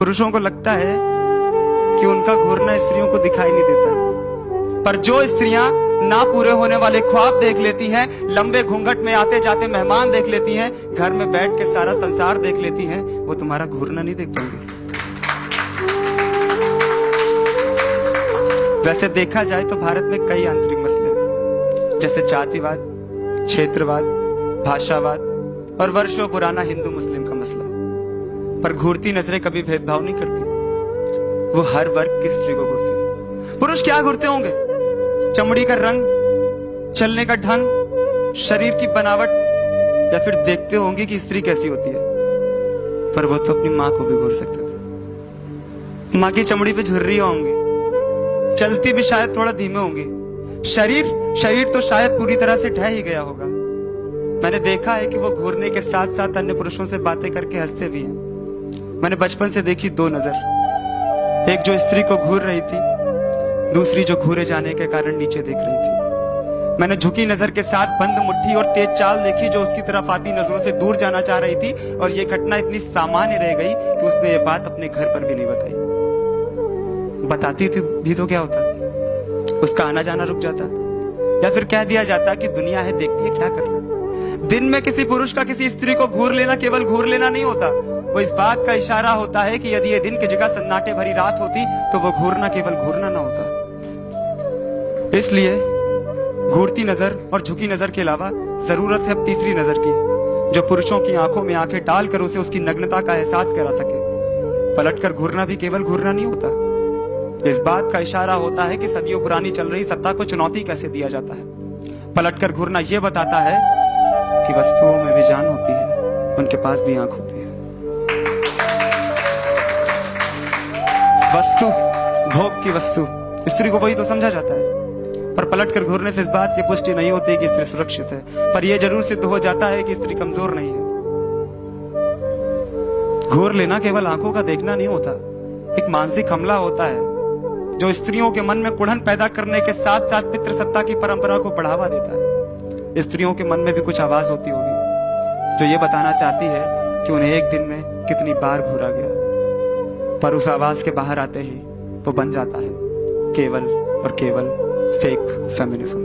पुरुषों को लगता है कि उनका घूरना स्त्रियों को दिखाई नहीं देता, पर जो स्त्रियां ना पूरे होने वाले ख्वाब देख लेती हैं, लंबे घूंघट में आते जाते मेहमान देख लेती हैं, घर में बैठ के सारा संसार देख लेती हैं, वो तुम्हारा घूरना नहीं देख पाएंगे। वैसे देखा जाए तो भारत में कई आंतरिक मसले हैं, जैसे जातिवाद, क्षेत्रवाद, भाषावाद और वर्षों पुराना हिंदू मुस्लिम का मसला। पर घूरती नजरें कभी भेदभाव नहीं करती, वो हर वर्ग की स्त्री को घूरती। पुरुष क्या घूरते होंगे? चमड़ी का रंग, चलने का ढंग, शरीर की बनावट, या फिर देखते होंगे कि स्त्री कैसी होती है। पर वो तो अपनी मां को भी घूर सकते थे। मां की चमड़ी पे झुर्रियां होंगी, चलती भी शायद थोड़ा धीमे होंगी, शरीर तो शायद पूरी तरह से ढह ही गया होगा। मैंने देखा है कि वो घूरने के साथ साथ अन्य पुरुषों से बातें करके हंसते भी हैं। मैंने बचपन से देखी दो नजर, एक जो स्त्री को घूर रही थी, दूसरी जो घूरे जाने के कारण नीचे देख रही थी। मैंने झुकी नजर के साथ बंद मुट्ठी और तेज चाल देखी जो उसकी तरफ आती नजरों से दूर जाना चाह रही थी, और यह घटना इतनी सामान्य रह गई कि उसने ये बात अपने घर पर भी नहीं बताई। बताती थी भी तो क्या होता, उसका आना जाना रुक जाता, या फिर कह दिया जाता कि दुनिया है, देखती है, क्या करना। दिन में किसी पुरुष का किसी स्त्री को घूर लेना केवल घूर लेना नहीं होता, वो इस बात का इशारा होता है कि यदि ये दिन की जगह सन्नाटे भरी रात होती तो वो घूरना केवल घूरना ना होता। इसलिए घूरती नजर और झुकी नजर के अलावा जरूरत है अब तीसरी नजर की, जो पुरुषों की आंखों में आंखें डालकर उसे उसकी नग्नता का एहसास करा सके। पलटकर घूरना भी केवल घूरना नहीं होता, इस बात का इशारा होता है कि सदियों पुरानी चल रही सत्ता को चुनौती कैसे दिया जाता है। पलटकर घूरना यह बताता है कि वस्तुओं में भी जान होती है, उनके पास भी आंख होती है। वस्तु, भोग की वस्तु, स्त्री को वही तो समझा जाता है। पर पलटकर घूरने से इस बात की पुष्टि नहीं होती कि स्त्री सुरक्षित है, पर यह जरूर सिद्ध हो जाता है कि स्त्री कमजोर नहीं है। घूर लेना केवल आंखों का देखना नहीं होता, एक मानसिक हमला होता है जो स्त्रियों के मन में कुढ़न पैदा करने के साथ साथ पितृसत्ता की परंपरा को बढ़ावा देता है। स्त्रियों के मन में भी कुछ आवाज होती होगी जो ये बताना चाहती है कि उन्हें एक दिन में कितनी बार घूरा गया, पर उस आवाज के बाहर आते ही वो बन जाता है केवल और केवल फेक फेमिनिज्म।